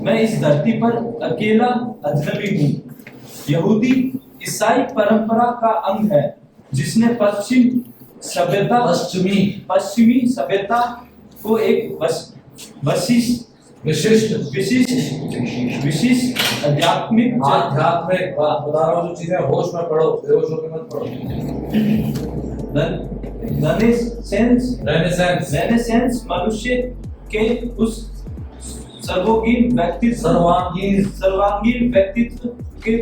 मैं इस धरती पर अकेला अजनबी हूँ। यहूदी ईसाई परंपरा का अंग है, जिसने पश्चिमी सभ्यता को एक विशिष्ट आध्यात्मिक बात बता रहा हूँ, जो चीजें होश में पढ़ो, बेहोश होकर मत पढ़ो। रेनेसेंस मनुष्य के उस सर्वांगीण व्यक्तित्व के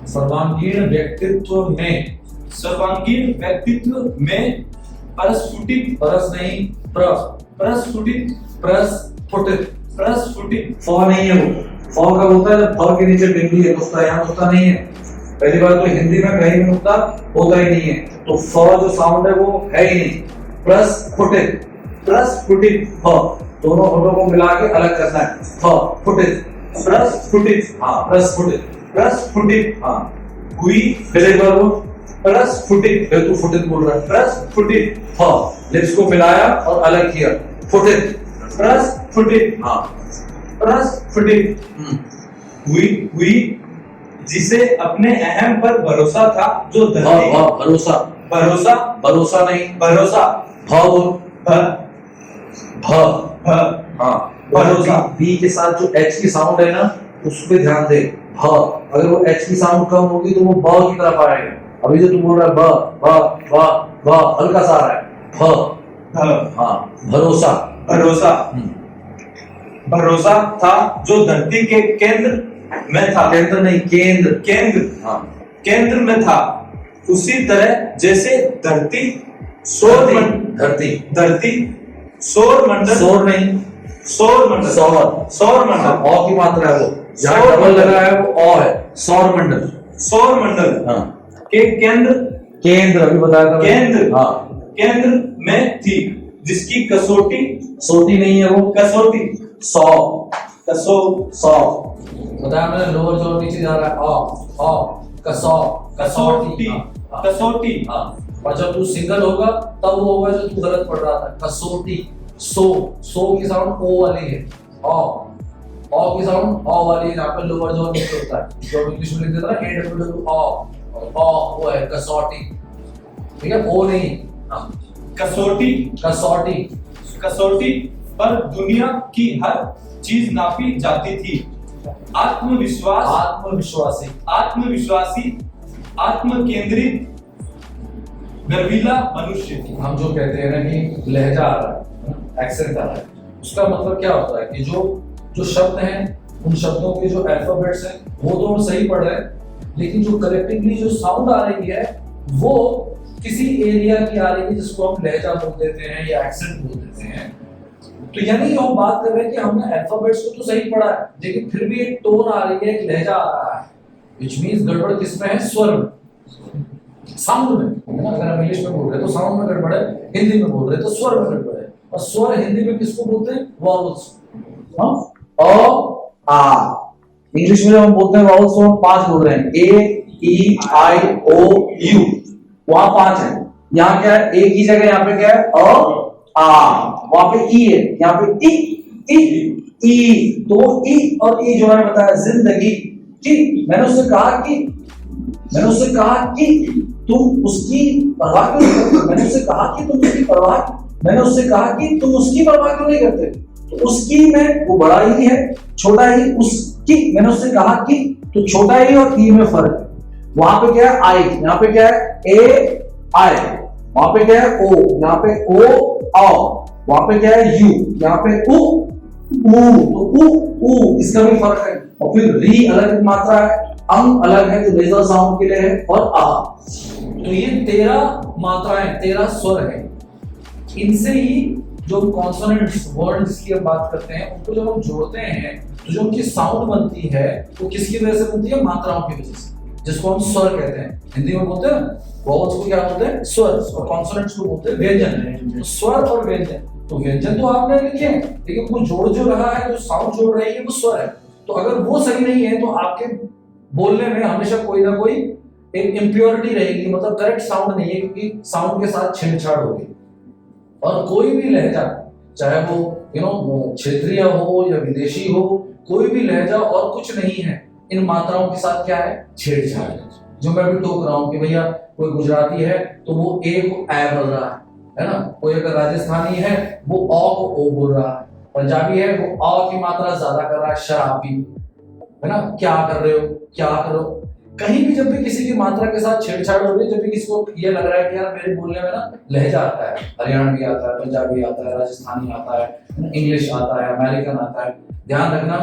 सर्वांगीण व्यक्तित्व में प्रस्फुटित फ नहीं है वो। फ का होता है जब फ के नीचे बिंदी है, उसका यहाँ होता नहीं है। पहली बात तो हिंदी में कहीं भी नुक्ता होता ही नहीं है, तो फ जो साउंड है वो है ही नहीं। प्रस्फुटित फ, दोनों होठों को मिला के अलग करना है। फ फुटित, प्रस्फुटित हाँ हुई। फिर एक बार वो प्रस्फुटित, फिर तू फुटित बोल रहा है। प्रस्फुटित फ, लिप्स को मिलाया और अलग किया। फुटित, प्रस्फुटित हाँ, प्रस्फुटित हुई जिसे अपने अहम पर भरोसा था, जो भरोसा नहीं, भरोसा। बी के साथ जो एच की साउंड है ना, उस पे ध्यान दे। भ, अगर वो एच की साउंड कम होगी तो वो ब की तरफ आएगा। अभी जो तू बोल रहा है ब हल्का सा आ रहा है। भरोसा था, जो धरती के केंद्र में था। केंद्र में था। उसी तरह जैसे धरती सौर मंडल अ की मात्रा है वो, जहाँ डबल लगा है वो अ है। सौर मंडल के केंद्र अभी बताया था केंद्र में थी, जिसकी सोटी नहीं है वो, कसौटी। सौ बताया मैंने, लोअर जोर नीचे जा रहा है। कसौटी। और जब तू सिंगल होगा तब वो होगा जो तू गलत पढ़ रहा था। कसौटी। सो की साउंड ओ वाली है। अ की साउंड अ वाली है। यहाँ पे लोअर जोर नीचे होता है, जो इंग्लिश में लिख देता है AWW अ, वो है कसौटी। ठीक है, ओ नहीं। कसौटी पर दुनिया की हर चीज नापी जाती थी। आत्मविश्वासी, आत्मकेंद्रित, गर्वीला मनुष्य। हम जो कहते हैं ना कि लहजा आ रहा है, एक्सेंट आ रहा है, उसका मतलब क्या होता है कि जो शब्द हैं, उन शब्दों के जो अल्फाबेट्स हैं वो तो हम सही पढ़ रहे हैं, लेकिन जो कलेक्टिवली जो साउंड आ रही है वो किसी एरिया की आ रही है, जिसको हम लहजा बोल देते हैं या एक्सेंट बोल देते हैं। तो यानी हम बात कर रहे हैं कि हमने अल्फाबेट्स को तो सही पढ़ा है, लेकिन फिर भी एक टोन आ रही है, एक लहजा आ रहा है, व्हिच मींस गड़बड़ किसमें है? स्वर में, साउंड में। अगर हम इंग्लिश में बोल रहे हैं तो साउंड में गड़बड़ है, हिंदी में बोल रहे हैं तो स्वर में गड़बड़ है। और स्वर हिंदी में किसको बोलते हैं? वॉवल्स। अ आ। इंग्लिश में हम बोलते हैं वॉवल्स, तो हम 5 बोल रहे हैं। ए ई आई ओ यू, वहां 5 है। यहाँ क्या है? ए की जगह यहाँ पे क्या है? अ आ। वहां पे ई है, यहाँ पे ई। तो ई और ई जो मैंने बताया, जिंदगी की। मैंने उससे कहा कि तुम उसकी परवाह क्यों नहीं करते? मैंने उससे कहा कि तुम उसकी परवाह क्यों नहीं करते? तो उसकी में वो बड़ा ही है, छोटा ही उसकी। मैंने उससे कहा कि तो छोटा ही और ई में फर्क है। वहां पे क्या है? आई, यहाँ पे क्या है? ए आई। वहां पे क्या है? ओ, यहाँ पे ओ आओ। वहां पे क्या है? यू, यहाँ पे उ ऊ। तो उ इसका भी फर्क है। और फिर री अलग मात्रा है, अंग अलग है, जो नेजल साउंड के लिए है, और आ। तो ये 13 मात्राएं, 13 स्वर है। इनसे ही जो कॉन्सोनेंट्स वर्ड जिसकी हम बात करते हैं, उनको जब हम जोड़ते हैं तो जो उनकी साउंड बनती है वो किसकी वजह से बनती है? मात्राओं की वजह से, जिसको हम स्वर कहते हैं। हिंदी में बोलते हैं वॉवल्स को क्या बोलते हैं? स्वर। और कॉन्सोनेंट्स को बोलते हैं व्यंजन। तो स्वर और व्यंजन, तो व्यंजन तो आपने लिखे हैं, लेकिन वो जोड़ जो रहा है, जो साउंड जोड़ रही है, वो स्वर है। तो अगर वो सही नहीं है तो आपके बोलने में हमेशा कोई ना कोई एक इम्प्योरिटी रहेगी, मतलब करेक्ट साउंड नहीं है, क्योंकि साउंड के साथ छेड़छाड़ होगी। और कोई भी लहजा, चाहे वो क्षेत्रीय हो या विदेशी हो, कोई भी लहजा और कुछ नहीं है, इन मात्राओं के साथ क्या है, छेड़छाड़ है। जो मैं भी टोक रहा हूं कि भैया कोई गुजराती है तो वो ए को ए बोल रहा है ना, कोई अगर राजस्थानी है वो औ को ओ बोल रहा है, पंजाबी है वो औ की मात्रा ज्यादा कर रहा है, शराबी, है ना, क्या कर रहे हो, क्या करो। कहीं भी जब भी किसी की मात्रा के साथ छेड़छाड़ हो रही है, जब भी किसी को ये लग रहा है कि यार मेरे बोलने में ना लहजा आता है, हरियाणवी आता है, पंजाबी आता है, राजस्थानी आता है, इंग्लिश आता है, अमेरिकन आता है, ध्यान रखना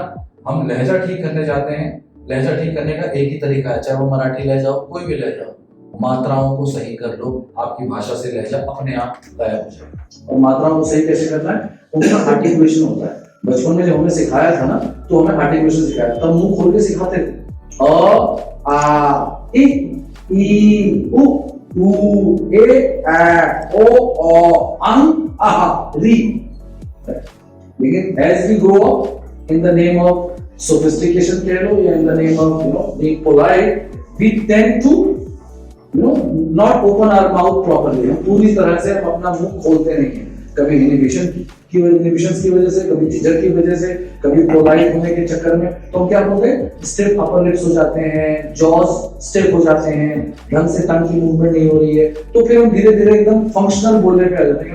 हम लहजा ठीक करने जाते हैं। लहजा ठीक करने का एक ही तरीका है, चाहे वो मराठी लहजा हो, कोई भी लहजा हो, मात्राओं को सही कर लो, आपकी भाषा से लहजा अपने आप गायब हो जाएगा। और मात्राओं को सही कैसे करना है, उनका आर्टिकुलेशन होता है। बचपन में जब हमें सिखाया था ना, तो हमें आर्टिकुलेशन सिखाया, तब मुंह खोल के सिखाते थे, अ आ इ ई उ ऊ ए ओ औ अं आह री। लेकिन as we grow up in the name of sophistication कह लो या in the name of being polite, we tend to not open our mouth properly। हम पूरी तरह से हम अपना मुंह खोलते नहीं हैं, कभी इनहिबिशन की वजह से, कभी झिझक की वजह से, कभी पोलाइट होने के चक्कर में। तो हम क्या बोलते हैं, स्टिफ अपर लिप्स हो जाते हैं, जॉज स्टिफ हो जाते हैं, ढंग से टंग की मूवमेंट नहीं हो रही है, तो फिर हम धीरे धीरे एकदम फंक्शनल बोलने पे आ जाते हैं।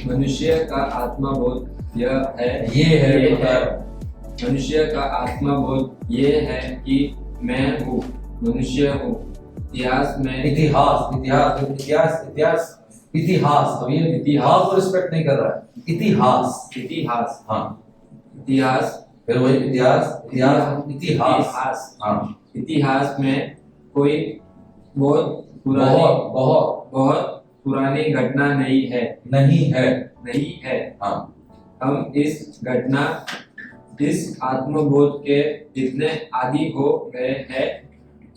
मनुष्य का आत्मबोध यह है, ये है मनुष्य का आत्मबोध ये है कि मैं हूँ, मनुष्य हूँ। इतिहास में इतिहास इतिहास इतिहास इतिहास इतिहास, अब ये इतिहास को रिस्पेक्ट नहीं कर रहा है, इतिहास इतिहास, हाँ, इतिहास, फिर वही इतिहास इतिहास इतिहास, हाँ, इतिहास में कोई बहुत बहुत पुरानी घटना नहीं है, नहीं है। हाँ, हम इस घटना, इस आत्मबोध के इतने आदी हो गए हैं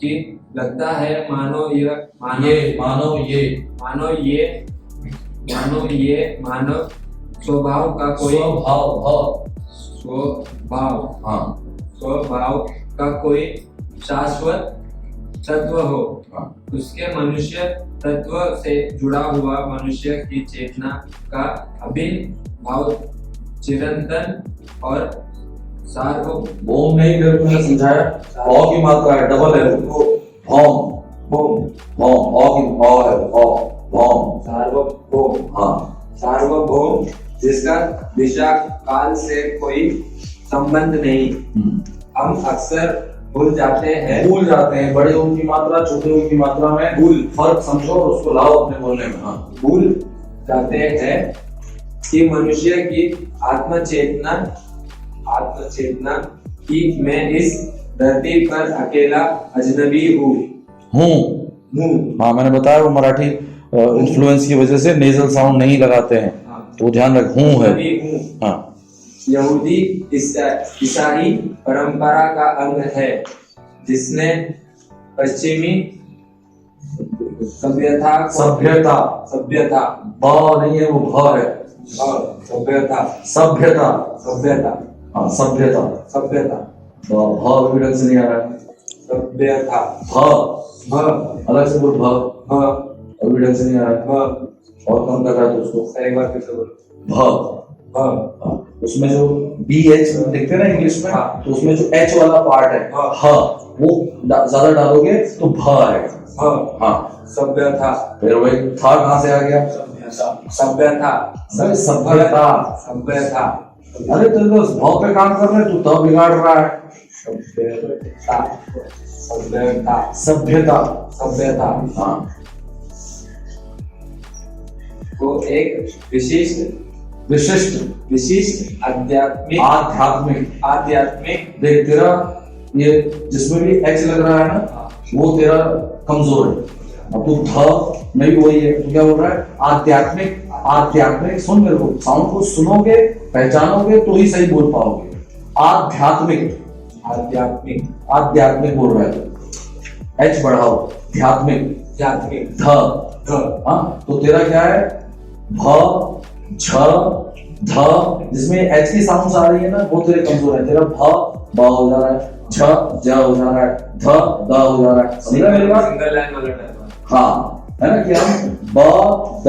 कि लगता है मानो ये मानव स्वभाव का कोई स्वभाव का कोई शाश्वत तत्व हो। उसके मनुष्य तत्व से जुड़ा हुआ मनुष्य की चेतना का अभिन्न भाव चिरंतन और बोम नहीं, मेरे को नहीं समझाया, औ की मात्रा है, डबल है, भौम भौम भौम, औ की औ है, औ भौम, सार्वभौम, हाँ, सार्वभौम जिसका दिशा काल से कोई संबंध नहीं। हम अक्सर भूल जाते हैं बड़े ओम की मात्रा, छोटे ओम की मात्रा में भूल, फर्क समझो और उसको लाओ अपने बोलने में। हाँ, भूल जाते हैं कि मनुष्य की आत्मचेतना कि मैं इस धरती पर अकेला अजनबी हूँ। हाँ, मैंने बताया वो मराठी इन्फ्लुएंस की वजह से नेजल साउंड नहीं लगाते हैं, तो ध्यान रख, हूँ है। हाँ, यहूदी ईसाई परंपरा का अंग है, जिसने पश्चिमी सभ्यता ब नहीं है, वो भ है, सभ्यता हाँ, सभ्यता भ भी ढंग से नहीं आ रहा है, सभ्यता, भ अलग से बोल, भ अभी ढंग से नहीं आ रहा है, और कम कर रहा है तो उसको एक बार फिर से बोलो, भ, उसमें जो BH दिखते हैं ना इंग्लिश में, तो उसमें जो H वाला पार्ट है, ह, वो ज्यादा डालोगे तो भ है, हाँ, सभ्यता। फिर वही था कहाँ से आ गया, सभ्यता। अरे तेरे तो भाव पे काम कर रहे, तू तब बिगाड़ रहा है। सभ्यता हाँ, को एक विशिष्ट आध्यात्मिक देख, तेरा ये जिसमें भी H लग रहा है ना, वो तेरा कमजोर है। अब तू थ में भी वही है, तो क्या बोल रहा है, आध्यात्मिक। सुन मेरे को, साउंड को सुनोगे, पहचानोगे तो ही सही बोल पाओगे। आध्यात्मिक बोल रहा है, H बढ़ाओ, ध्यात्मिक, ध, हाँ, तो तेरा क्या है, भ, झ, ध, जिसमें H की साउंड आ रही है ना, वो तेरे कमजोर है। तेरा भ हो जा रहा है, झ हो जा रहा है, ध हो जा रहा है। समझ रहा है मेरी बात? सिंगल लाइन वाला टाइप। हाँ, है ना कि हम ब, द,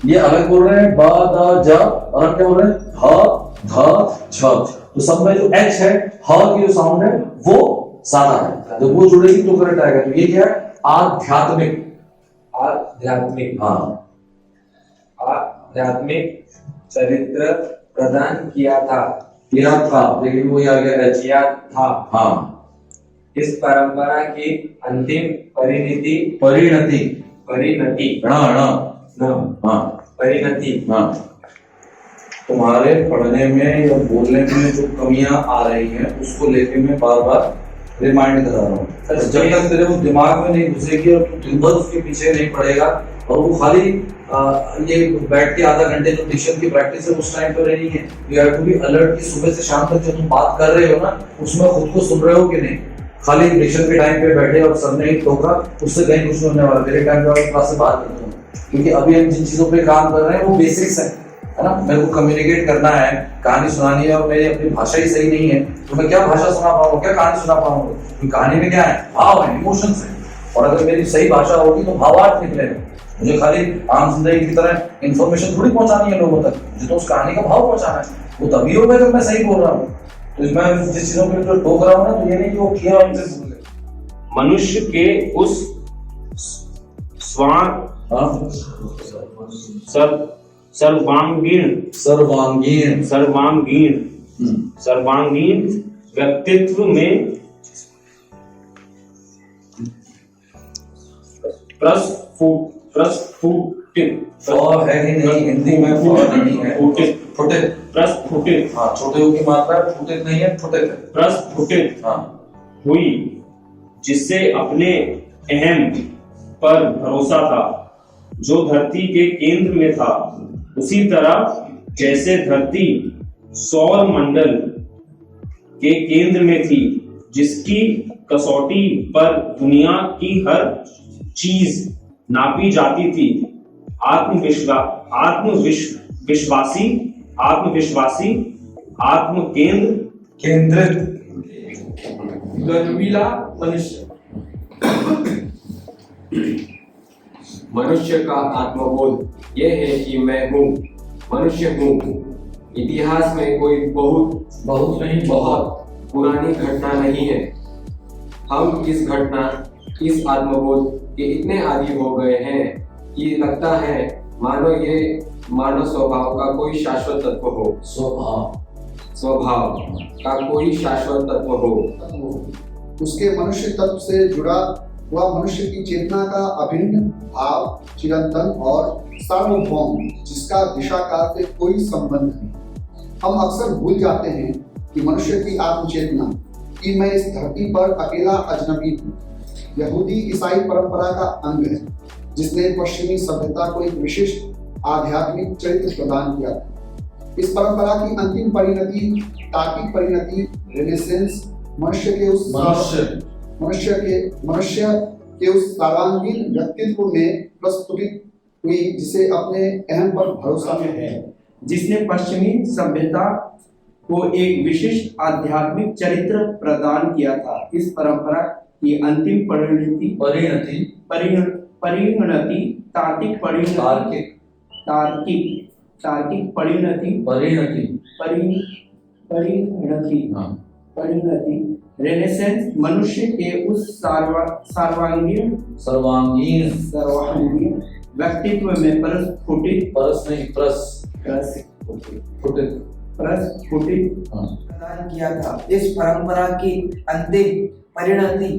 ये अलग बोल रहे हैं ब द ज, और हम क्या बोल रहे हैं ध ध झ। तो सब में जो एच है, ह की जो साउंड है वो ज्यादा है, जब वो जुड़ेगी तो करेक्ट आएगा। तो ये क्या है, आध्यात्मिक। आध्यात्मिक, हाँ, आध्यात्मिक चरित्र प्रदान किया था, लेकिन वो आ गया एच। किया था। हाँ, इस परंपरा की अंतिम परिणति परिणति, परिणति हाँ, परिणति हाँ। तुम्हारे पढ़ने में या बोलने में जो कमियां आ रही हैं उसको लेके मैं बार बार रिमाइंड करा रहा हूँ। जब तक तेरे वो दिमाग में नहीं घुसेगी और तू दिन भर उसके पीछे नहीं पड़ेगा, और वो खाली ये बैठ के आधा घंटे जो डिक्शन की प्रैक्टिस है उस टाइम पर रहनी है। You have to be alert कि सुबह से शाम तक जो तुम बात कर रहे हो ना, उसमें खुद को सुन रहे हो कि नहीं। खाली डिक्शन के टाइम पे बैठे और सर ने ही टोका, उससे कहीं कुछ नहीं होने वाला। तेरे टाइम पे क्लास से बात करता हूँ, क्योंकि अभी हम जिन चीजों पे काम कर रहे हैं वो बेसिक्स है ना। मेरे को कम्युनिकेट करना है, कहानी सुनानी है, और मेरी अपनी भाषा ही सही नहीं है तो मैं क्या भाषा सुना पाऊंगा, क्या कहानी सुना पाऊंगा। क्योंकि कहानी में क्या है, भाव है, इमोशंस है। और अगर मेरी सही भाषा होगी तो भावार्थ निकलेगा। मुझे खाली आम जिंदगी की तरह इन्फॉर्मेशन थोड़ी पहुंचानी है लोगों तक, मुझे तो उस कहानी का भाव पहुंचाना है। वो तभी होगा जब मैं सही बोल रहा हूँ। तो मैं जिस चीजों पे जो टोक रहा हूँ ना, तो ये नहीं कि वो किया और मुझे भूल गए। मनुष्य के उस सर्वांगीण व्यक्तित्व में प्रस्फुटित है ही नहीं, हिंदी में नहीं है। फुटित, प्रस्फुटित, हाँ, छोटे हो की मात्रा है, फुटित नहीं है, फुटित है। प्रस्फुटित हाँ, हुई, जिससे अपने अहम पर भरोसा था, जो धरती के केंद्र में था। उसी तरह जैसे धरती सौर मंडल के केंद्र में थी, जिसकी कसौटी पर दुनिया की हर चीज नापी जाती थी, आत्मविश्वासी, आत्म केंद्रित गर्वीला मनुष्य। मनुष्य का आत्मबोध यह है कि मैं हूँ, मनुष्य हूँ। इतिहास में कोई बहुत पुरानी घटना नहीं है। हम इस आत्मबोध के इतने आदी हो गए हैं कि लगता है मानो ये मानव स्वभाव का कोई शाश्वत तत्व हो। स्वभाव का कोई शाश्वत तत्व हो। उसके मनुष्य तत्व से जुड़ा हुआ मनुष्य की चेतना का अभिन्न भाव, चिरंतन और सार्वभौम, जिसका दिशा काल से कोई संबंध नहीं। हम अक्सर भूल जाते हैं कि मनुष्य की आत्मचेतना, कि मैं इस धरती पर अकेला अजनबी हूँ, यहूदी ईसाई परंपरा का अंग है, जिसने पश्चिमी सभ्यता को एक विशिष्ट आध्यात्मिक चरित्र प्रदान किया था। इस परंपरा की अंतिम परिणति, तार्किक परिणति, रेनेसेंस, मनुष्य के उस सर्वांगीण व्यक्तित्व में प्रस्तुत हुई, जिसे अपने अहम पर भरोसा है, जिसने पश्चिमी सभ्यता को एक विशिष्ट आध्यात्मिक चरित्र प्रदान किया था। इस परंपरा की अंतिम परिणति, रेनेसेंस, मनुष्य के उस सर्वांगीण व्यक्तित्व में प्रस्फुटित प्रदान किया था। इस परंपरा की अंतिम परिणति,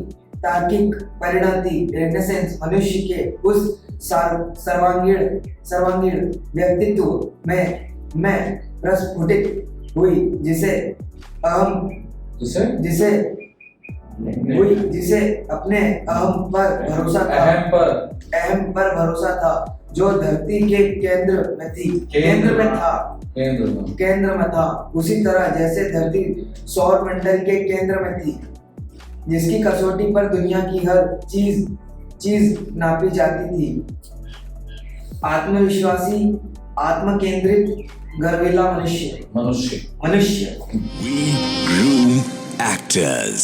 तार्किक परिणति, रेनेसेंस, मनुष्य के उस सर्वांगीण व्यक्तित्व में प्रस्फुटित हुई, जिसे अपने अहम पर भरोसा था, जो धरती के केंद्र में था। उसी तरह जैसे धरती सौर मंडल के केंद्र में थी, जिसकी कसौटी पर दुनिया की हर चीज नापी जाती थी। आत्मविश्वासी, आत्म केंद्रित, गर्वीला मनुष्य। We groom actors.